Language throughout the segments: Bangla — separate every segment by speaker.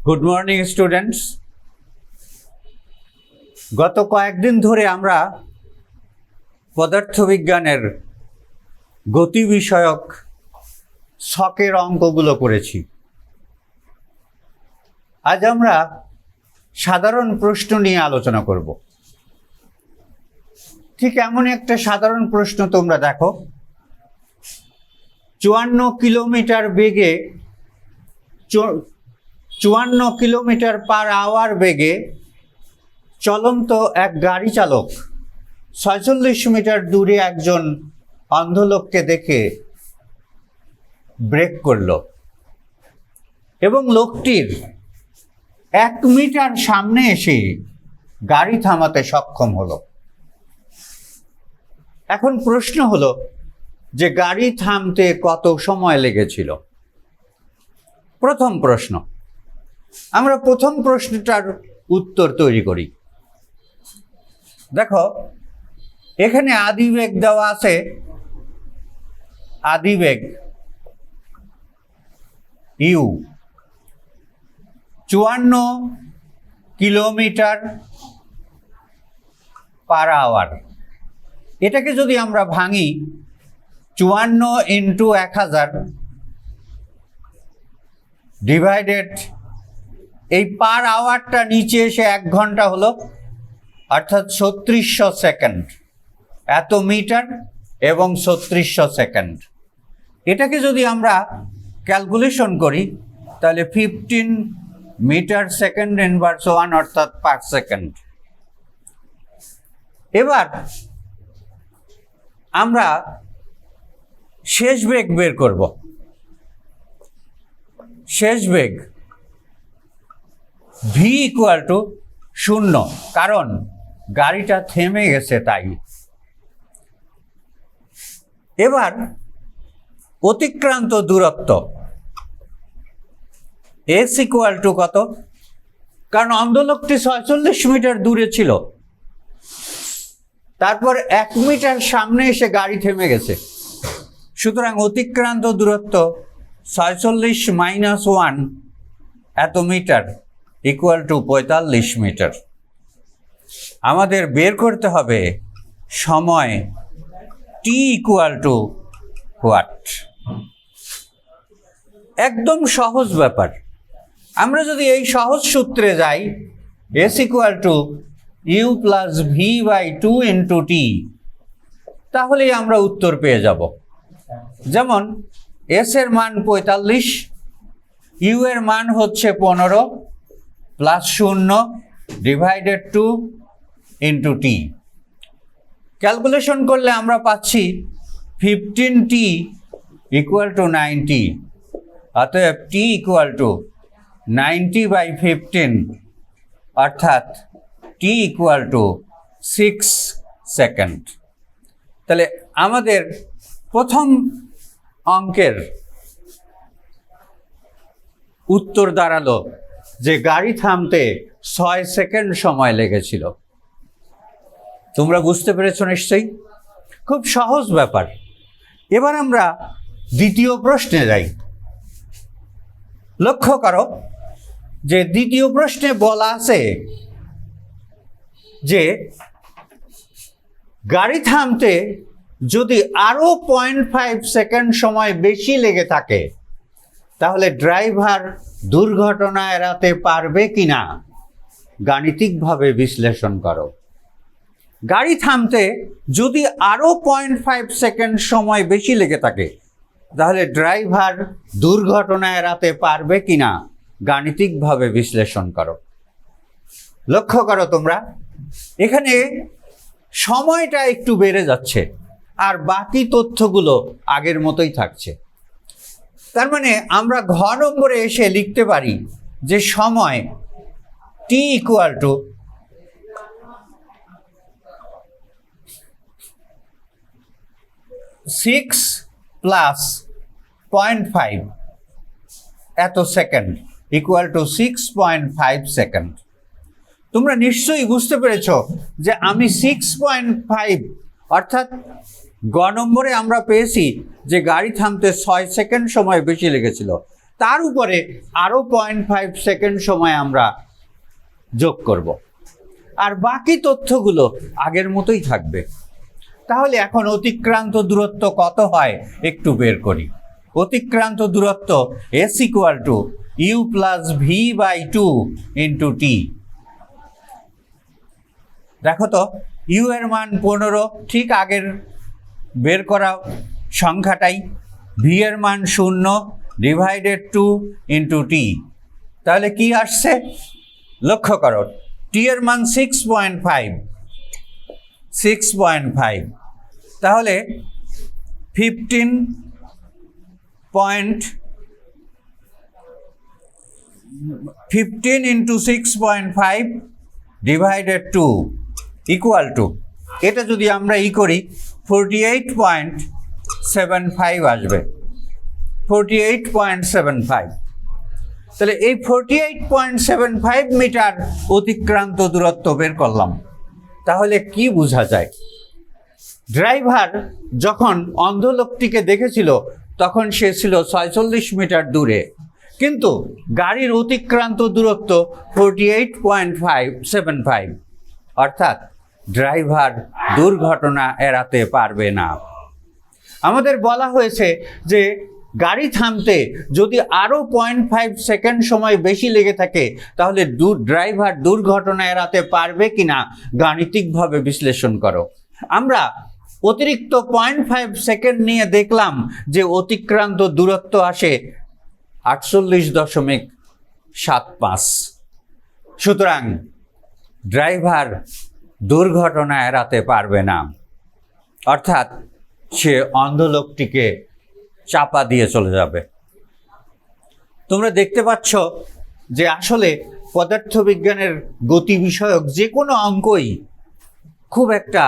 Speaker 1: Good morning students. গত কয়েকদিন ধরে আমরা পদার্থবিজ্ঞানের গতি বিষয়ক ছকের অঙ্কগুলো করেছি। আজ আমরা সাধারণ প্রশ্ন নিয়ে আলোচনা করব। ঠিক এমন একটা সাধারণ প্রশ্ন তোমরা দেখো, 54 কিলোমিটার বেগে 54 কিলোমিটার পার আওয়ার বেগে চলন্ত এক গাড়ি চালক 46 মিটার দূরে একজন অন্ধ লোককে দেখে ব্রেক করল এবং লোকটির 1 মিটার সামনে এসে গাড়ি থামাতে সক্ষম হলো। এখন প্রশ্ন হলো যে গাড়ি থামতে কত সময় লেগেছিল? প্রথম প্রশ্ন, আমরা প্রথম প্রশ্নটার উত্তর তৈরি করি। দেখো, এখানে আদিবেগ দেওয়া আছে, আদিবেগ ইউ 54 কিলোমিটার পার আওয়ার। এটাকে যদি আমরা ভাঙি 54 ইন্টু 1000 ডিভাইডেড, এই পার আওয়ারটা নিচে এসে 1 ঘন্টা হলো, অর্থাৎ 3600 সেকেন্ড। এত মিটার এবং 3600 সেকেন্ড। এটাকে যদি আমরা ক্যালকুলেশন করি তাহলে 15 মিটার সেকেন্ড ইনভার্স 1 অর্থাৎ পার সেকেন্ড। এবার আমরা শেষ বেগ বের করব। শেষ বেগ v ইকুয়াল টু 0, কারণ গাড়িটা থেমে গেছে তাই। এবার অতিক্রান্ত দূরত্ব s ইকুয়াল টু কত? কারণ অন্ধলোকটি 46 মিটার দূরে ছিল, তারপর 1 মিটার সামনে এসে গাড়ি থেমে গেছে, সুতরাং অতিক্রান্ত দূরত্ব 46 মাইনাস 1 এত মিটার ইকুয়াল টু 45 মিটার। আমাদের বের করতে হবে সময় t ইকুয়াল টু হোয়াট। একদম সহজ ব্যাপার। আমরা যদি এই সহজ সূত্রে যাই, s equal to u plus v by 2 into t, তাহলেই আমরা উত্তর পেয়ে যাব। যেমন s এর মান 45, u এর মান হচ্ছে 15 প্লাস 0 ডিভাইডেড 2 ইন্টু টি। ক্যালকুলেশন করলে আমরা পাচ্ছি 15t ইকুয়াল টু 90, অতএব t ইকুয়াল টু 90 বাই 15, অর্থাৎ t ইকুয়াল টু 6 সেকেন্ড। তাহলে আমাদের প্রথম অঙ্কের উত্তর দাঁড়ালো যে গাড়ি থামতে 6 সেকেন্ড সময় লেগেছিল। তোমরা বুঝতে পেরেছো নিশ্চয়ই? খুব সহজ ব্যাপার। এবার আমরা দ্বিতীয় প্রশ্নে যাই। লক্ষ্য করো যে দ্বিতীয় প্রশ্নে বলা আছে যে গাড়ি থামতে যদি আরো 0.5 সেকেন্ড সময় বেশি লেগে থাকে তাহলে ড্রাইভার দুর্ঘটনা এড়াতে পারবে কিনা গাণিতিকভাবে বিশ্লেষণ করো। গাড়ি থামতে যদি আরো 0.5 সেকেন্ড সময় বেশি লেগে থাকে তাহলে ড্রাইভার দুর্ঘটনা এড়াতে পারবে কিনা গাণিতিকভাবে বিশ্লেষণ করো। লক্ষ্য করো তোমরা, এখানে সময়টা একটু বেড়ে যাচ্ছে আর বাকি তথ্যগুলো আগের মতোই থাকছে। তার মানে আমরা ঘ নম্বরে এসে লিখতে পারি যে সময় t ইকুয়াল টু 6 প্লাস 0.5 এত সেকেন্ড ইকুয়াল টু 6.5 সেকেন্ড। তোমরা নিশ্চয়ই বুঝতে পেরেছ যে আমি 6.5 অর্থাৎ গ নম্বরে আমরা পেয়েছি যে গাড়ি থামতে 6 সেকেন্ড সময় বেশি লেগেছিল, তার উপরে আরও 0.5 সেকেন্ড সময় আমরা যোগ করব, আর বাকি তথ্যগুলো আগের মতোই থাকবে। তাহলে এখন অতিক্রান্ত দূরত্ব কত হয় একটু বের করি। অতিক্রান্ত দূরত্ব s = u + v/2 × t। দেখো তো, u এর মান 15, ঠিক আগের বের করা সংখ্যাটাই। v এর মান 0 / 2 × t। তাহলে কি আসছে লক্ষ্য করো, t এর মান 6.5, তাহলে 15 × 6.5 / 2 = এটা যদি আমরা করি 48.75 আসবে, 48.75। তাহলে এই 48.75 মিটার অতিক্রান্ত দূরত্ব বের করলাম। তাহলে কি বোঝা যায়? ড্রাইভার যখন অন্ধ লোকটিকে দেখেছিল তখন সে ছিল 46 মিটার দূরে, কিন্তু গাড়ির অতিক্রান্ত দূরত্ব 48.75, অর্থাৎ ড্রাইভার দুর্ঘটনা এড়াতে পারবে না। আমাদের বলা হয়েছে যে গাড়ি থামতে যদি আরও 0.5 সেকেন্ড সময় বেশি লেগে থাকে তাহলে ড্রাইভার দুর্ঘটনা এড়াতে পারবে কিনা গাণিতিকভাবে বিশ্লেষণ করো। আমরা অতিরিক্ত 0.5 সেকেন্ড নিয়ে দেখলাম যে অতিক্রান্ত দূরত্ব আসে 48.75। সুতরাং ড্রাইভার দুর্ঘটনা এড়াতে পারবে না, অর্থাৎ সে অন্ধ লোকটিকে চাপা দিয়ে চলে যাবে। তোমরা দেখতে পাচ্ছ যে আসলে পদার্থবিজ্ঞানের গতি বিষয়ক যে কোনো অঙ্কই খুব একটা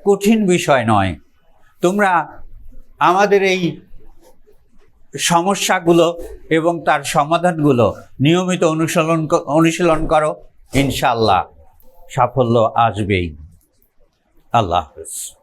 Speaker 1: কঠিন বিষয় নয়। তোমরা আমাদের এই সমস্যাগুলো এবং তার সমাধানগুলো নিয়মিত অনুশীলন করো, ইনশাআল্লাহ সাফল্য আসবেই। আল্লাহ হাফেজ।